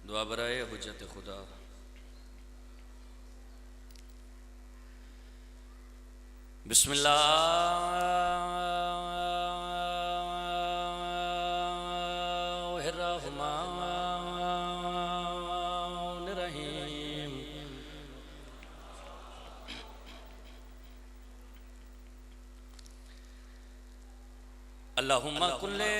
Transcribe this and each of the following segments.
दुआ बराए हुज्जत खुदा। बिस्मिल्लाहिर्रहमानिर्रहीम। अल्लाहुम्मा कुल्ले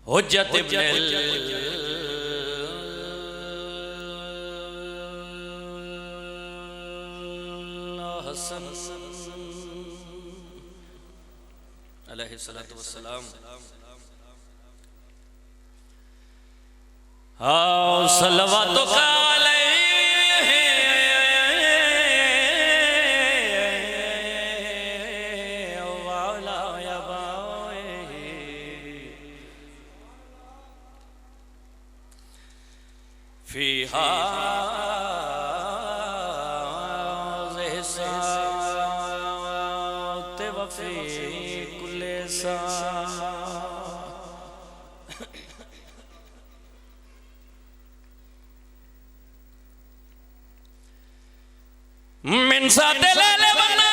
हुज्जत इब्नुल हसन अलैहिस्सलातु वस्सलाम। सल्लल्लाहु अलैहि वअला आबाइहि फीहा ज़िहसात वफ़ी कुल्ले सा। मिन साते लेले बना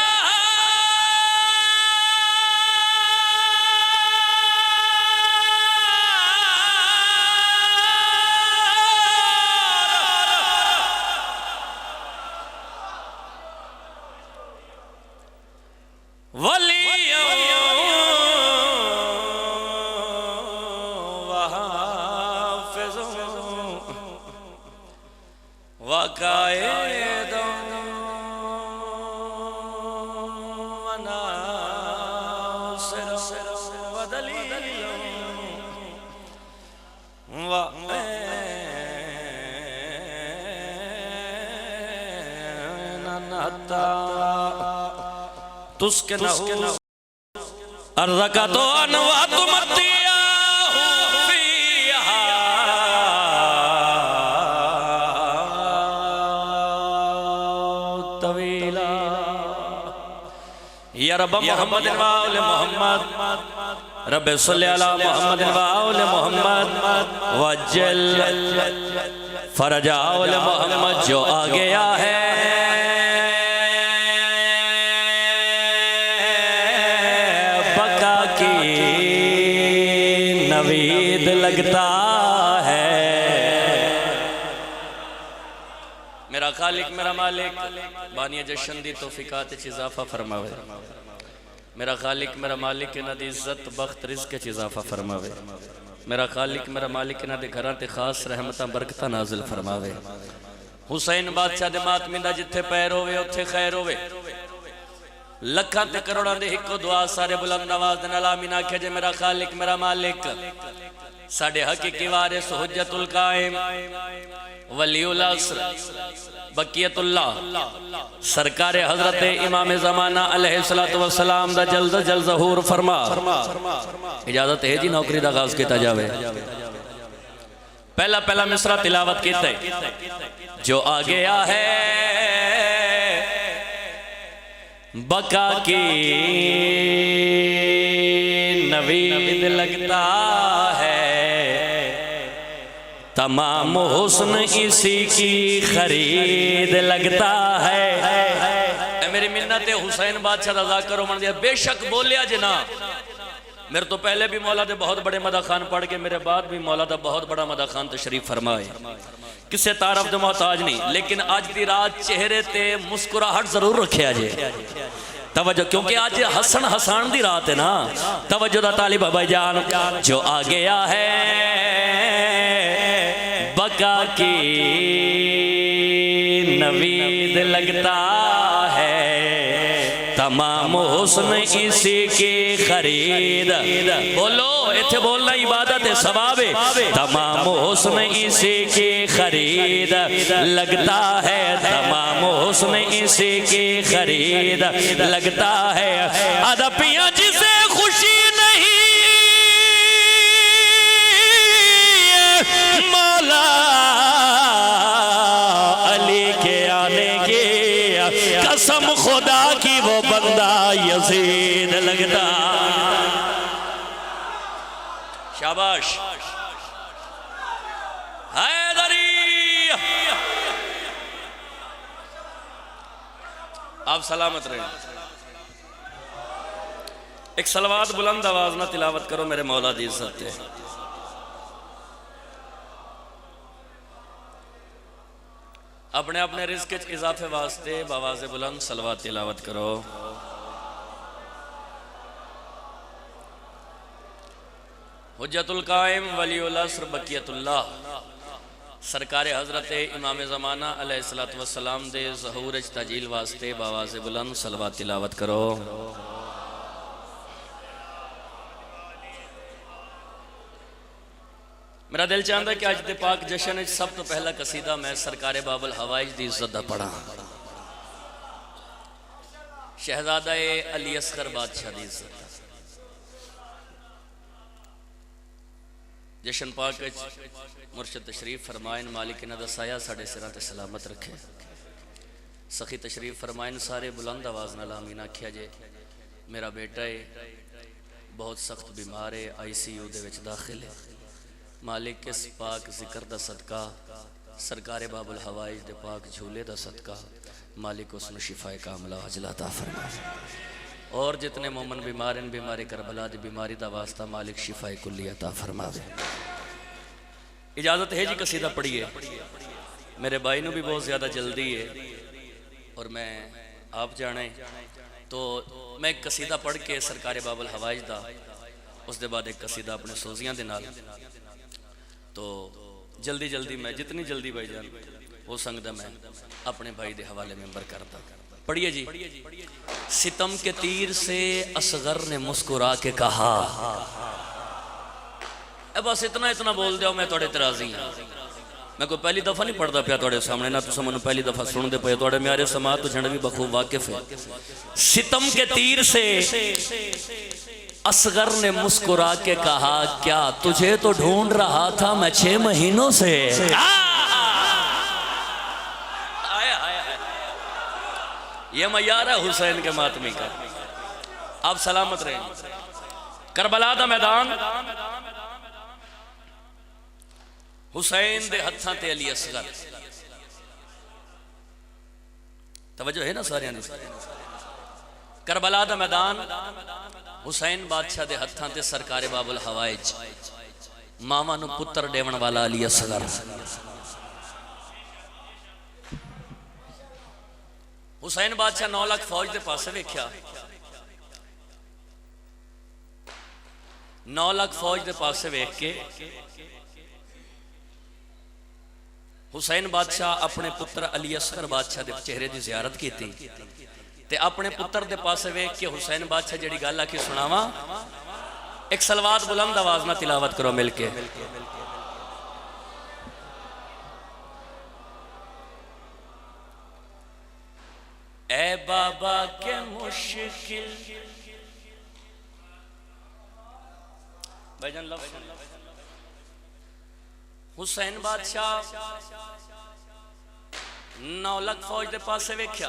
वलियों वहाफ़िज़ों वक़ाइदों तुस्किनहु अर्रकतो अनवातु मत्तियाहु फीहा तवीला। या रब मोहम्मद व आले मोहम्मद रब्बे सल्लि अला मोहम्मद व आले मोहम्मद वज्जल फरजा आले मोहम्मद। जो आ गया है नवीद लगता है। मेरा खालिक मेरा मालिक बानिया जशन दी तौफीकात च इजाफा फरमावे। मेरा खालिक मेरा मालिक इन्हां दी इज्जत बख्त रिज़्क च इजाफा फरमावे। मेरा खालिक मेरा मालिक इन्हां दे घरां ते खास रहमतां बरकतां नाज़िल फरमावे। हुसैन बादशाह दे मातमिंदा जिथे पैर होवे उत्थे खैर होवे। लखां ते करोड़ां दे इक्को दुआ सारे बुलंद आवाज़ नाल आमीन आखे जे मेरा खालिक मेरा मालिक साडे हकीकी वारिस हुज्जतुल कायम वलीउल असर बकियतुल्लाह सरकार हजरत इमाम ज़माना अलैहिस्सलातु वस्सलाम दा जल्द जल्द ज़हूर फरमा। इजाजत है जी नौकरी दा आगाज़ किया जावे। पहला पहला मिसरा तिलावत कीता जो आ गया है बका की नवीद लगता है। तमाम हुस्न इसी की खरीद लगता है। मेरी मिन्नत हुसैन बादशाह रजा करो मन दिया। बेशक बोलिया जना मेरे तो पहले भी मौला दे बहुत बड़े मदा खान पढ़ के मेरे बाद भी मौला दा बहुत बड़ा मदा खान तशरीफ फरमाए। किसे तारफ दे मोहताज नहीं, लेकिन आज दी रात चेहरे ते मुस्कुराहट जरूर रखे जे। तवज्जो क्योंकि आज हसन हसान दी रात है ना। तवज्जो दा तालिब भाई जान जो आ गया है बका की नवीद लगता है। तमाम हुस्न इसी की खरीद। बोलो इत्थे बोलना इबादत है सवाब है। तमाम हुस्न इसी की खरीद लगता है। तमाम हुस्न इसी की खरीद लगता है। अदपियां जिसे खुशी नहीं उम्मीद लगता। शाबाश हैदरी। आप सलामत रहे। एक सलवात बुलंद आवाज ना तिलावत करो मेरे मौला दी इज्जत है। अपने अपने रिज़्क़ के इजाफे वास्ते बावाज़ बुलंद सलवात तिलावत करो। हुज्जतुल कायम वलीउल असर बकियतुल्लाह सरकार हज़रत इमाम ज़माना अलैहिस्सलातु वस्सलाम दे ज़हूर ताजील वास्ते बावाज़ बुलंद सलवात तिलावत करो। मेरा दिल चाहता है कि अज दे पाक जश्न सब तो पहला कसीदा मैं सरकारे बाबुल हवाइज दी इज्जत दा पढ़ा। शहजादा अली असगर बादशाह दी इज्जत। जश्न पाक मुर्शद तशरीफ फरमाइन मालिक इन्हां दा साया साडे सिरां ते सलामत रखे। सखी तशरीफ फरमाइन सारे बुलंद आवाज नाल आमीन आखिया जे। मेरा बेटा है बहुत सख्त बीमार है, ICU दे विच दाखिल है। मालिक इस पाक जिक्र दा सदका सरकारे बाबुल हवाइज दे पाक झूले दा सदका मालिक उसमें शिफाए कामला अजला अता फरमाए। और जितने मोमन बीमार इन बीमारी करबला दी बीमारी दा वास्ता मालिक शिफाए कुल्ली अता फरमावे। इजाजत है जी कसीदा पढ़िए। मेरे भाई नू भी बहुत ज़्यादा जल्दी है और मैं आप जाने तो मैं एक कसीदा पढ़ के सरकारे बाबुल हवाइज दा उस दे बाद एक कसीदा अपने सोजियां दे नाल तो जल्दी जल्दी मैं जितनी जल्दी भाई जान हो सकता मैं अपने भाई के हवाले मेंबर करता। पढ़िए जी। सितम के तीर से असगर ने मुस्कुरा के कहा। बस इतना इतना बोल दो मैं थोड़े तराजी हाँ। मैं कोई पहली दफा नहीं पढ़ता पाया थोड़े सामने ना तुम मैंने पहली दफा सुनते पे थोड़े मेरे समाज तो झंड भी बखूब वाकिफ है। सितम के तीर से असगर ने मुस्कुरा के कहा क्या तुझे तो ढूंढ रहा था मैं 6 महीनों से। ये मयार है हुसैन के मातमी का। आप सलामत रहे। करबला दा मैदान हुसैन दे हत्थां ते अली असगर। तवज्जो है ना सारे ने। करबला दा मैदान हुसैन बादशाह दे हत्थां ते सरकारे बाबुल हवाइज मामा नू पुत्र देवन वाला अली असगर। हुसैन बादशाह 9 लाख फौज दे पासे वेख्या। 9 लाख फौज दे पासे वेख के हुसैन बादशाह अपने पुत्र अली असगर बादशाह दे चेहरे की जियारत की ते अपने पुत्र दे पासे वेख के हुसैन बादशाह जेड़ी गल आखी सुनावा। एक सलवात बुलंद आवाज में तिलावत करो मिलके। ए बाबा के मुश्किल भाईजान लफ्ज़ हुसैन बादशाह 9 लाख फौज दे पासे वेख्या।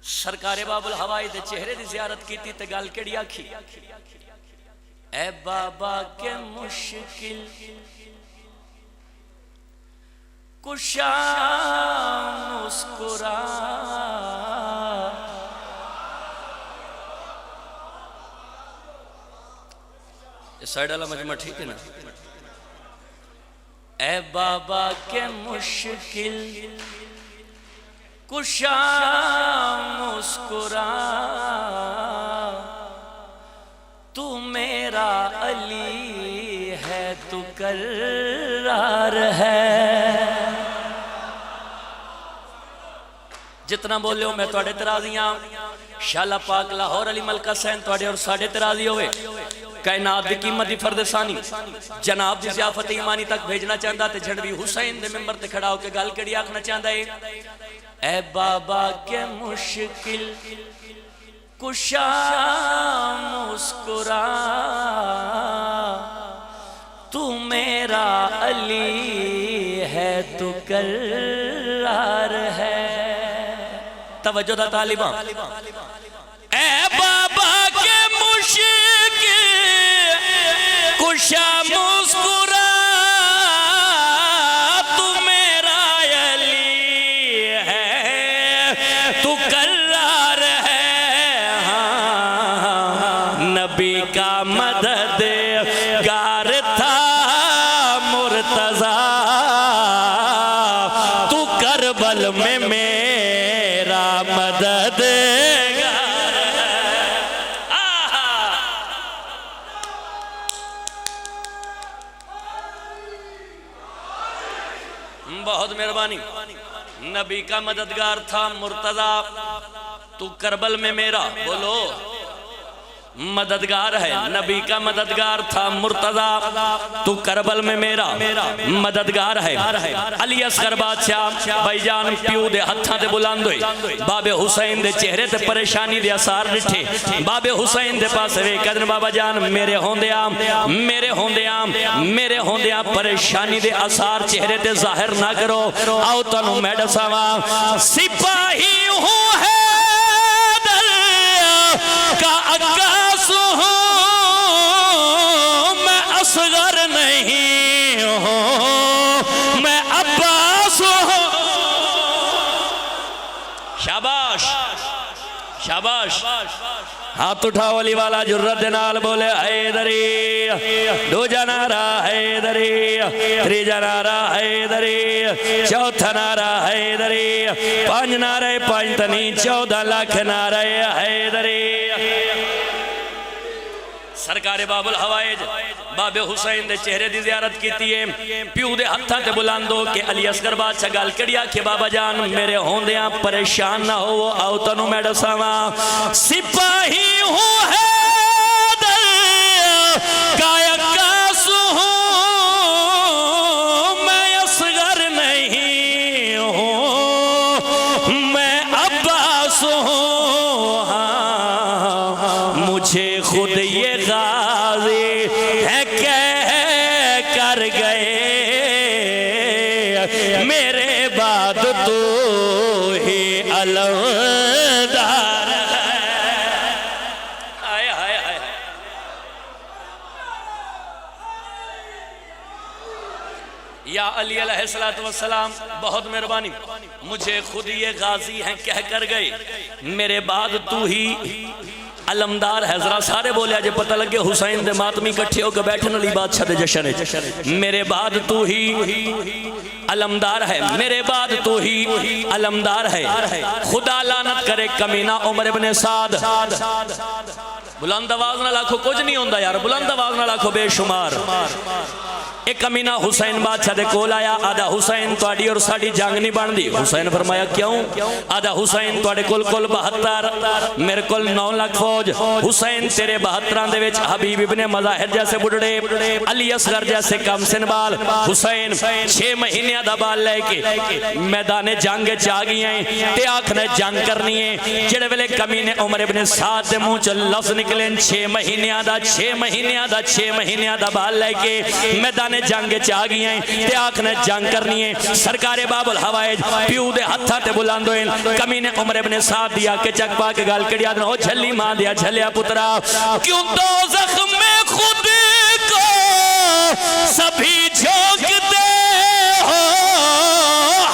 सरकारे बाबुल हवाई दे चेहरे की जियारत की ते गल केड़ी आखी। ए बाबा के मुश्किल कुशा मुस्कुरा साइड वाला मजमा ठीक है ना। ए बाबा के मुश्किल कुशा मुस्कुरा तू मेरा अली है तू करार है। जितना बोले हो मैं थोड़े तराजियां शाला पाक लाहौर अली मलका सैन थोड़े और साढ़े तराजी होवे। कायनात की कीमत की फर्द जनाब की ज़ियाफत ईमानी तक भेजना चाहता तो झंडवी हुसैन दे मिंबर ते खड़ा होकर गल कड़ी आखना चाहता है। ए बाबा के मुश्किल कुशा मुस्कुरा तू मेरा अली है तू करार है। तवज्जो दा तालिबां। नबी का मददगार था मुर्तजा, तू करबल में मेरा मददगार है। बहुत मेहरबानी। नबी का मददगार था मुर्तजा, तू करबल में मेरा, बोलो, मददगार है। नबी का मददगार था मुर्तजा, तू करबल में मेरा मददगार है। अली असगर बादशाह भाईजान प्यू दे हत्थां ते बुलंद होए, बाबे हुसैन दे चेहरे ते परेशानी दे असर दिखे। बाबे हुसैन दे पास वे कहन बाबा जान मेरे होंदियां परेशानी दे असर चेहरे ते जाहिर ना करो। आओ तनु मैं दसावां, सिपाही हूं है का आकाश हूं मैं, असगर नहीं हूं मैं अब्बास हूं। शाबाश शाबाश। हाथ उठाओ अली वाला जुर्रत दे नाल बोले हैदरी। दूजा नारा हैदरी, तीजा नारा हैदरी, चौथा नारा हैदरी, पांच नारे पांच तनी 14 लाख नारे हैदरी। सरकारे बाबुल हवाइज बाबे हुसैन दे चेहरे दी ज़ियारत कीती है। प्यू दे हत्थां ते बुलंदो के अली असगर बादशाह गल कड़ी आखे बाबा जान मेरे होंदियां परेशान ना हो। आओ तनु मैं दसावां, सिपाही हूं है कायकास हूं मैं, असगर नहीं हूं मैं अब्बास हूं। मुझे खुद ये गाज़ी है कह कर गए, मेरे बाद तू ही अलमदार है। आए हाय हाय। या अली अलैहिस्सलातु वस्सलाम बहुत मेहरबानी, मुझे खुद ये गाजी हैं कह कर गए, मेरे बाद तू ही अलमदार है। जरा सारे बोले अजे पता लगे हुसैन दे मातमी इकट्ठे होकर बैठन अली बादशाह दे जश्न है। मेरे बाद तू ही अलमदार है, मेरे बाद तू ही अलमदार है। खुदा लानत करे कमीना उमर इब्ने साद। बुलंद आवाज ना लाखो कुछ नहीं होता यार, बुलंद आवाज ना लाखो बेशुमार। एक कमीना हुसैन बादशाह दे कोल आया, आदा हुसैन तुहाडी और साडी जंग नहीं बनदी। हुसैन फरमाया क्यों? आदा हुसैन तुहाडे कोल 72, मेरे कोल 9 लाख फौज। हुसैन तेरे 72 दे विच हबीब इब्ने मज़ाहिर जैसे बुढ़ड़े, अली असगर जैसे कम सिन बाल। हुसैन 6 महीने दा बाल लेके मैदाने जंग च आ गई है ते आखने जंग करनी है। जेड़े वेले कमीने उमर इब्ने साद दे मुंह च लफ्ज निकले 6 महीने दा बाल लेके मैदान जंग च आ गई ते आखने जंग करनी है। सरकारे बाबुल हवाइज प्यू दे हत्थां ते बुलंद होए, कमीने उमर इब्ने साद दिया के चक पा के गल कड़ी आदन ओ झल्ली मां दिया झलिया पुत्रा, क्यों दोज़ख में खुद को सभी झोंकते हो,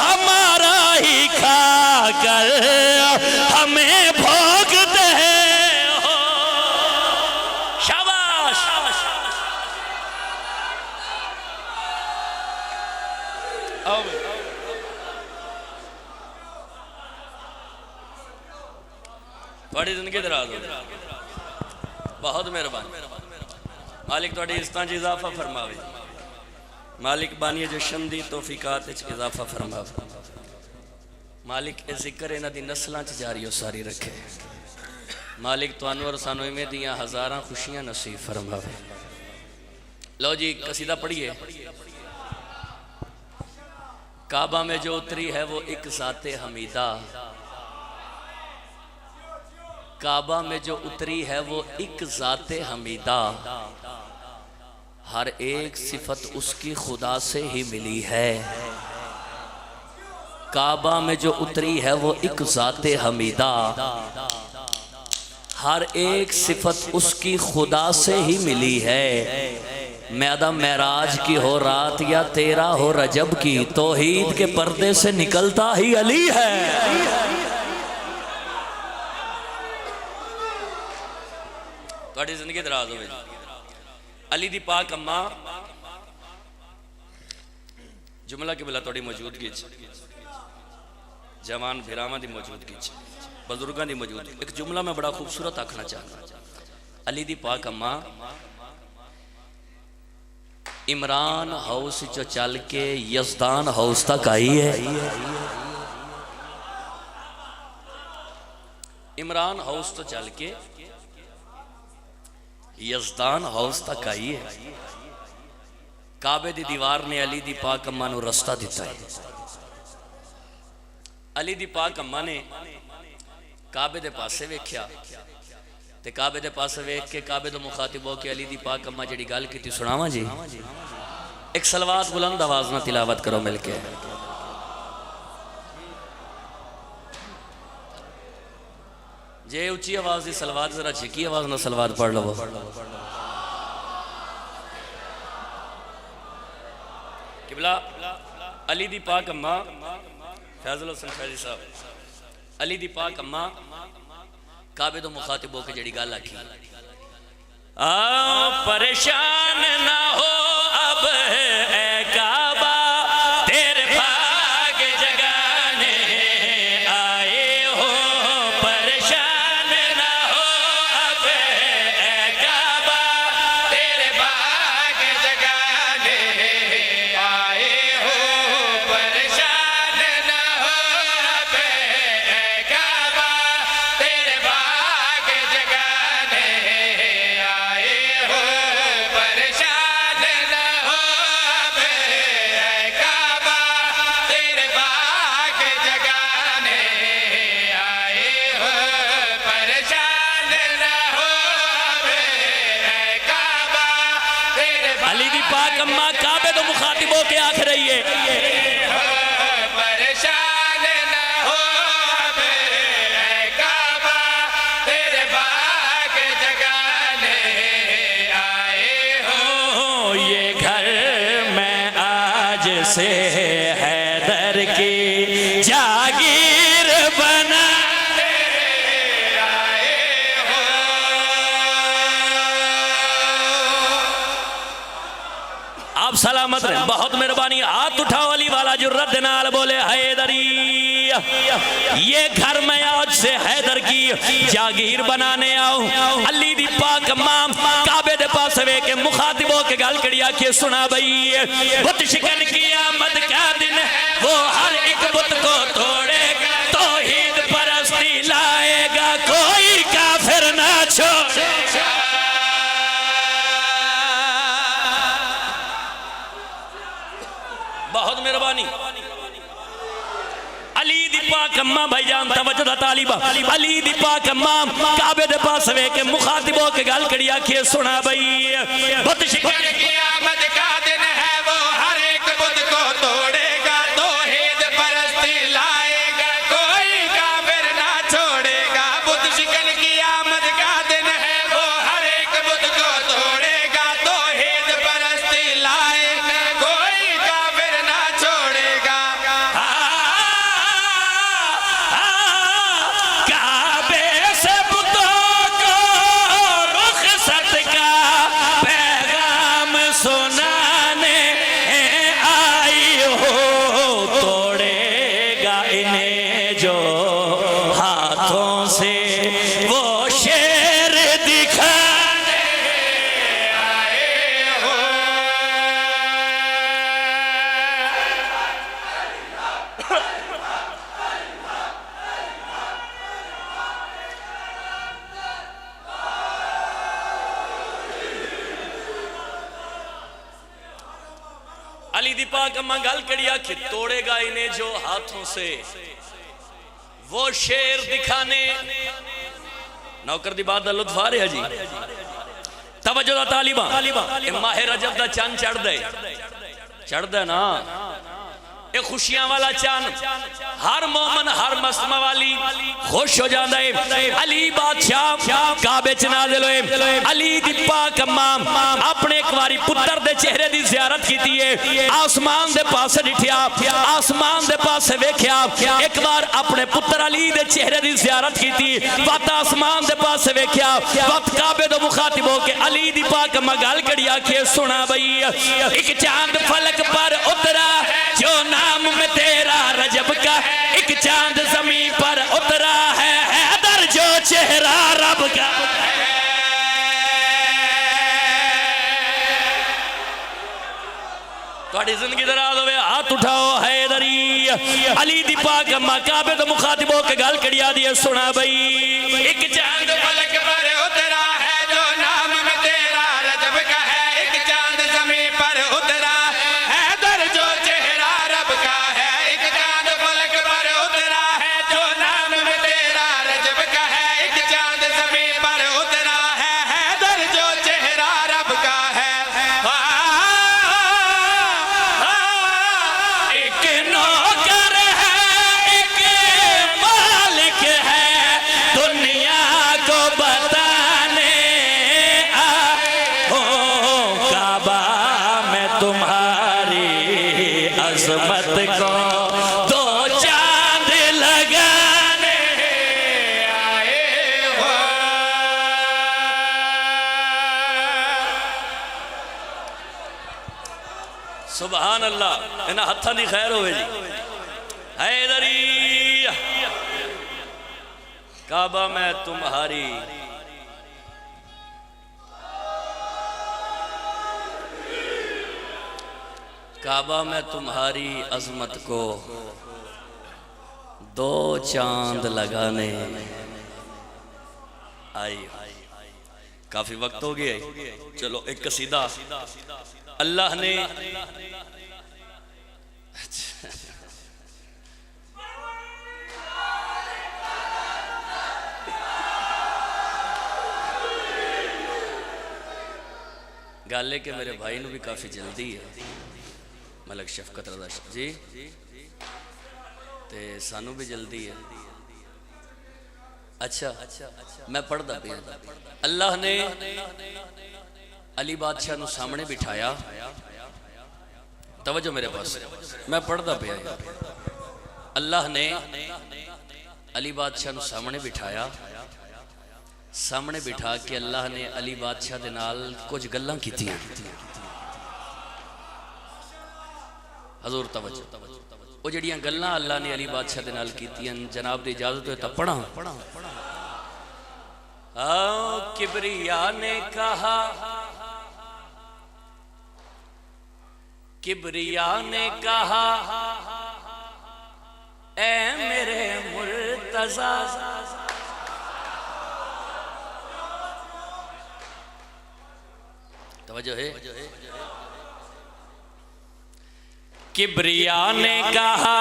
हमारा ही खाकर हमें भोगते हो। शाबाश। थोड़ी जिंदगी दराज हो, बहुत मेहरबानी। मालिक थोड़ी इज्जतां च इजाफा फरमावे, मालिक बानी जशन दी तौफीकात च इजाफा फरमावे। मालिक ए जिक्र इन्हां दी नस्लां च जारी हो सारी रखे। मालिक तुहानू और सानू इवें दियां हज़ारां खुशियां नसीब फरमावे। लो जी कसीदा पढ़िए। काबा में जो उतरी है वो एक ज़ाते हमीदा, काबा में जो उतरी है वो एक ज़ाते हमीदा, हर एक सिफत उसकी खुदा से ही मिली है। काबा में जो उतरी है वो एक ज़ाते हमीदा, हर एक सिफत उसकी खुदा से ही मिली है। मैदा महराज की हो रात या तेरा हो रजब की, तौहीद के पर्दे से निकलता ही अली है। थोड़ी जिंदगी दराज हो। अली दी पाक अम्मा जुमला की बिला थोड़ी मौजूदगी जवान भिरावां दी मौजूदगी बजुर्गों की मौजूदगी एक जुमला मैं बड़ा खूबसूरत आखना चाहता। अली दी पाक अम्मा इमरान हाउस चो चल के यजदान हाउस तक आई है। इमरान हाउस तो चल के यजदान हाउस तक आई है। काबे दी दीवार ने अली दी पाक अम्मा नू रस्ता दिता है। अली दी पाक अम्मा ने काबे दे पासे वेख्या ते काबे दे पासे वेख के काबे तो मुखातिब हो के अली दी पाक अम्मा जी गल की सुनावा जी। एक सलवात बुलंद आवाज ना तिलावत करो मिलके। जे उच्ची आवाज की सलवात जरा छिकी आवाज ना सलवात पढ़ लो। किबला अली दी पाक अम्मा फैजल हुसैन फैजी साहब अली दी पाक अम्मा काबे तो मुखातिब होकर जड़ी गल आखी परेशान ना हो अब ए काबा तेरे भाग जगाने आए हो। परेशान ना हो अब ए काबा तेरे भाग जगाने आए हो। परेशान ना हो अब ए काबा तेरे भाग जगाने आए हो। परेशान ना हो अब ए काबा तेरे भाग जगाने आए हो। परेशान ना हो अब ए काबा तेरे अली दी पाक अम्मा काबे तो मुखातिब होके आख रही है परेशान ना हो अब ए काबा तेरे भाग जगाने आए हो। ये घर मैं आज से हैदर की जागीर बना आए हो। आप सलामत रहे। बहुत मेहरबानी। हाथ उठाओ अली वाला जुर्रत नाल बोले हैदरी। ये घर मैं आज से हैदर की जागीर बनाने आऊं। अली दी पाक अम्मा काबे दे पास वे के मुखातिबों के गल कड़ी आके सुना भई बुत शिकन की आमद का दिन है वो हर एक बुत को तोड़ेगा तौहीद परस्ती लाएगा कोई काफिर ना छोड़ेगा। बहुत मेहरबानी। अली दी पाक अम्मा भाईजान तवज्जो दा तालिबा अली दी पाक अम्मा काबे दे पास वे के मुखातिबों के गल कड़ी आके सुना भई बुत शिकन की आमद का दिन है वो हर एक बुत को तोड़ेगा तौहीद परस्ती लाएगा कोई काफिर ना छोड़ेगा। बुत शिकन की आमद का दिन है वो हर एक बुत को तोड़ेगा तौहीद परस्ती लाएगा कोई काफिर ना छोड़ेगा। काबे से बुतों को रुखसत का पैगाम सुनाने आई हो। तोड़ेगा इन्हें जो हाथों से वो शेर दिखाने आए हो। अली दी पाक अम्मा गल कड़ी आखी तोड़ेगा इन्हें जो हाथों से वो शेर दिखाने। नौकर दी बात दा लुत्फ आ रहा जी। तवज्जो दा तालिबा माहे रजब दा चंद चढ़दा ना ये खुशियां वाला चांद हर मोमन हर मसमा वाली खुश हो जाता है। अली बादशाह काबे च नाज़िल होए। अली दी पाक अम्मा अपने एक बारी पुत्र दे चेहरे दी ज़ियारत कीती है। आसमान दे पासे डिठिया, आसमान दे पासे वेख्या, एक बार अपने पुत्र अली दे चेहरे दी ज़ियारत कीती, वत आसमान दे पासे वेख्या, वत काबे दो मुखातिब हो के अली दी पाक अम्मा गल कड़ी आखिए सुना बई एक चांद फलक पर उतरा जो नाम में तेरा रजब का, एक चांद ज़मीन पर उतरा है हैदर जो चेहरा रब का। थोड़ी जिंदगी दराज होवे हाथ उठाओ हैदरी। अली दी पाक अम्मा काबे तो मुखातिब हो के गल कड़िया दी सुना बई एक चांद फलक पर उतरा है जो नाम में तेरा रजब का है, एक चांद ज़मीन पर उतरा हैदर जो चेहरा रब का है, एक चांद फलक पर उतरा है जो नाम में तेरा रजब का है, एक चांद ज़मीन पर उतरा है हैदर जो चेहरा रब का है। सुभान अल्लाह इन्हां हत्थां दी खैर होवे जी। हैदरी काबा मैं तुम्हारी काबा में तुम्हारी अजमत को दो चांद लगाने आई। काफी वक्त हो गया, चलो एक कसीदा अल्लाह ने गल है कि मेरे भाई नू भी काफी जल्दी है, मलक शफकत रज़ा जी ते सानू भी जल्दी है। अच्छा मैं पढ़दा पिया अल्लाह ने अली बादशाह नू सामने बिठाया, तवज्जो मेरे पास, मैं पढ़दा पिया अल्लाह ने अली बादशाह नू सामने बिठाया, सामने बिठा के अल्लाह ने अली बादशाह दे नाल कुछ गल्लां कीतियां। हजूर तवज्जो वो जड़ियां गल्लां अल्लाह ने अली बादशाह दे नाल कीतियां जनाब दी इजाजत होए तां पढ़ा। किबरिया ने कहा, किबरिया ने कहा ऐ मेरे मुर्तज़ा तवज्जो है। किबरिया ने कहा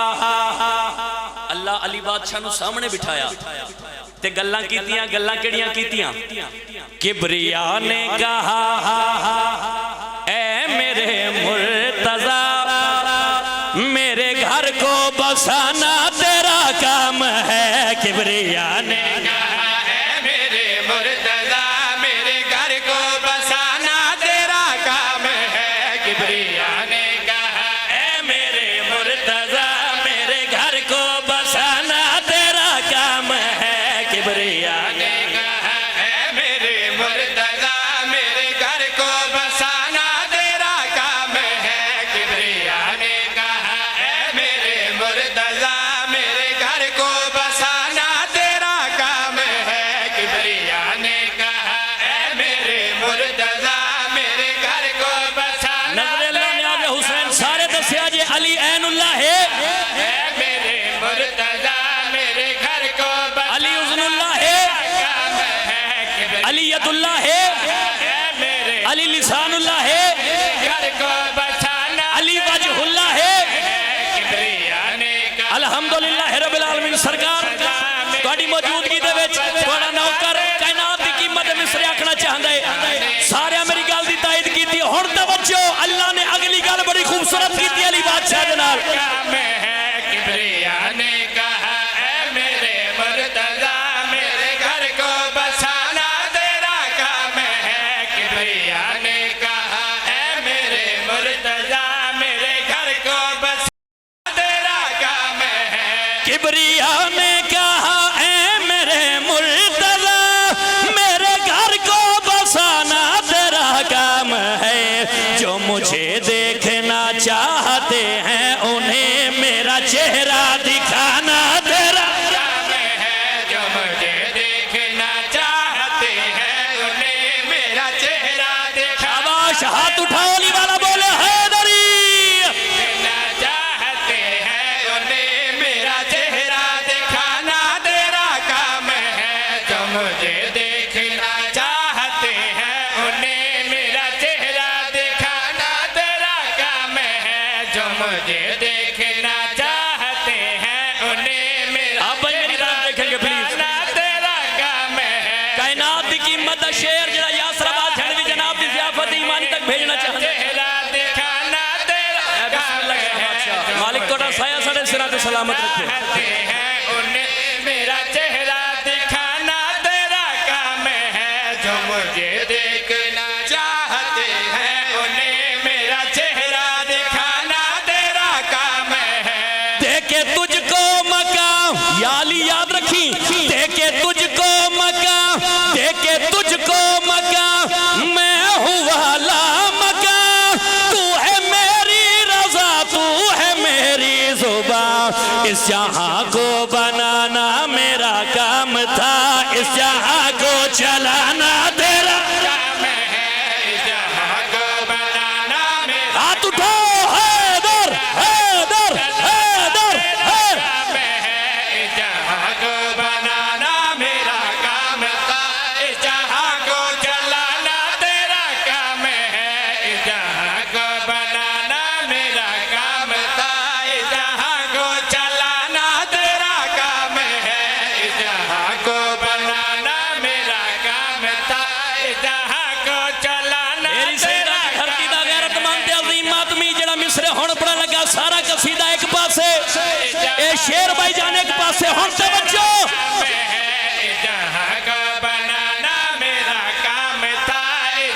अल्लाह अली बादशाह नू सामने बिठाया ते गल्लां कीतियां। गल्लां केड़ियां कीतियां? किबरिया ने कहा ऐ मेरे मुर्तज़ा मेरे घर को बसाना तेरा काम है। किबरिया ने कहा ऐ मेरे मुर्तज़ा मेरे घर को बसाना तेरा काम है। किबरिया ने कहा ऐ मेरे मुर्तज़ा मेरे घर को बसाना तेरा काम है। किबरिया ने कहा ऐ मेरे मुर्तज़ा मेरे घर को बसाना तेरा काम है। किबरिया ने कहा ऐ मेरे मुर्तज़ा मेरे घर को बसाना तेरा काम है। किबरिया ने कहा ऐ मेरे मुर्तज़ा मेरे घर को बसाना नज़र न्याज़ हुसैन सारे दसिया जे अली ऐनुल्लाह है मेरे मुर्तज़ा मेरे घर को अली उज़्नुल्लाह है अली यदुल्लाह है अली लिसानुल्लाह है घर को बचाना अली वजहुल्लाह है। अल्हम्दुलिल्लाह रब्बिल आलमीन सरकार तुहाडी मौजूदगी दे विच तुहाडा नौकर कायनात दी कीमत मिसरे आखना चाहंदा है। सारे मेरी गल दी तायद कीती। हुण तवज्जो अल्लाह ने अगली गल बड़ी खूबसूरत कीती अली बादशाह दे नाल। काम है। किबरिया ने कहा ऐ मेरे मुर्तजा मेरे घर को बसाना तेरा काम है। किबरिया ने कहा ऐ मेरे मुर्तजा मेरे घर को बसाना तेरा काम है। किबरिया ने कहा ऐ मेरे मुर्तजा मेरे घर को बसाना तेरा काम है। जो मुझे देखना चाहते हैं उन्हें मेरा चेहरा दिखाना तेरा काम है। जो मुझे देखना चाहते हैं उन्हें मेरा चेहरा दिखाना। शाबाश, हाथ उठाओ अली वाला बोले हैदरी। देखना चाहते हैं उन्हें मेरा चेहरा दिखाना तेरा काम है। जो मुझे देखना चाहते हैं उन्हें मेरा चेहरा दिखाना तेरा काम है। जो मुझे देखना चाहते हैं उन्हें मेरा आप भाई मेरी तरफ देखेंगे प्लीज। दिखाना तेरा काम है। कायनात की कीमत दा शेर जरा यासराबाद झड़वी जनाब दी ज़ियाफत ईमानी तक भेजना चाहते हैं। चेहरा दिखाना तेरा काम है। मालिक तोड़ा साया साढ़े सिरा ते सलामत रखे। चाहते हैं उन्हें मेरा चेहरा दिखाना तेरा काम है। जो मुझे देखना चाहते हैं उन्हें मेरा चेहरा दिखाना तेरा काम है। देखे तुझको मकाम याली याद रखी, देखे तुझको मकाम, देखे तुझको मकाम मैं हूँ वाला मकाम। तू है मेरी रज़ा, तू है मेरी ज़ुबान। इस जहाँ को बनाना मेरा काम था, इस जहाँ को चलाना तेरा काम है। इस जहाँ को बनाना मेरा हाथ उठाओ हैदर हैदर हैदर हैदर। काम है। इस जहाँ को बनाना मेरा काम था। इस जहाँ को चलाना तेरा काम है। इस जहाँ को बनाना मेरा काम था। इस जहाँ को चलाना तेरा काम है। इस जहाँ को बनाना मेरा काम था। इस जहाँ को चलाना मेरी सईदा की धरती दा गैरतमंद अजीम आदमी जड़ा मिसरे हुण पड़ा लगा सारा कसीदा एक पासे ए शेर भाई जाने एक पासे हुण तवज्जो। जहाँ का बनाना मेरा काम था।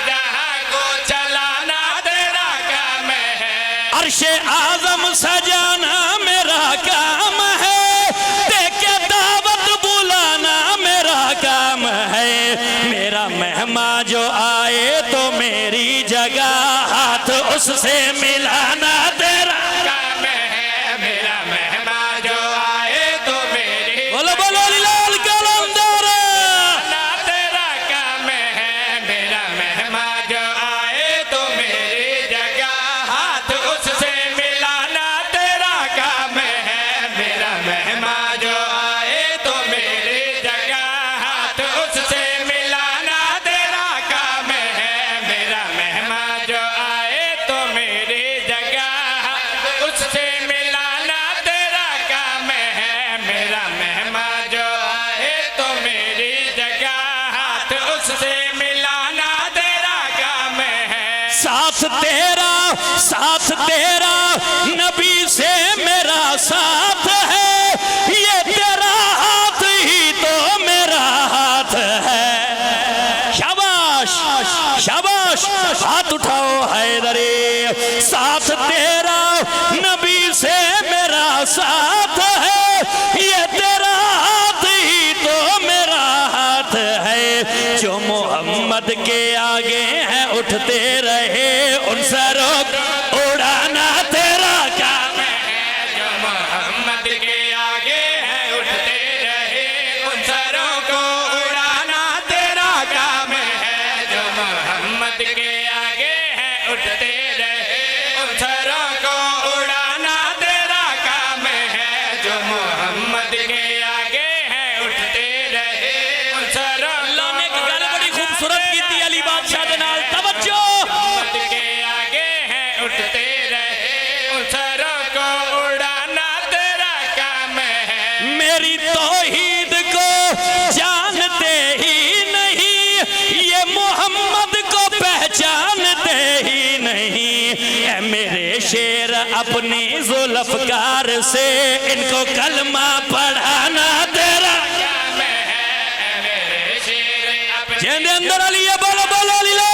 जहाँ को चलाना तेरा काम है। अर्शे आजम सजाना मेरा काम है, देके दावत बुलाना मेरा काम है। मेरा मेहमान जो आए तो मेरी जगह हाथ उससे मिलाना तेरा काम है। मेरा मेहमान जो आए तो मेरी बोलो बोलो लाल कलंदर। ना तेरा काम है। मेरा मेहमान जो आए तो मेरी जगह हाथ उससे मिलाना तेरा काम है। मेरा मेहमान जो आए तो मेरी जगह हाथ उससे मिलाना तेरा काम है। मेरा मेहमान जो आए तो मेरी जगह हाथ उससे मिलाना तेरा काम है। मेरा मेहमान जो आए तो मेरी जगह हाथ उससे मिलाना तेरा काम है। साथ तेरा नबी से मेरा साथ है, ये तेरा हाथ ही तो मेरा हाथ है। शाबाश शाबाश, हाथ उठाओ हैदरी। साथ तेरा नबी से मेरा साथ है, ये तेरा हाथ ही तो मेरा हाथ है। जो मोहम्मद के आगे हैं उठते रहे उन सरों को उड़ाना तेरा काम है। जो मोहम्मद के आगे हैं उठते रहे उन सरों को उड़ाना तेरा काम है। जो मोहम्मद के आगे हैं उठते रहे उन सरों को उड़ाना तेरा काम है। जो मोहम्मद के आगे हैं उठते रहे उन सरों अल्लाह ने एक गल बड़ी खूबसूरत की थी अली बादशाह दे नाल तवज्जो। मोहम्मद के आगे हैं उठते रहे उन सरों को उड़ाना तेरा काम है। मेरी तौहीद को जानते ही नहीं, ये मोहम्मद को पहचानते ही नहीं। अपनी जुल्फकार से इनको कलमा पढ़ाना तेरा काम है मेरे शेर अब जेंदे अंदर अली है, बोलो बोलो अली ला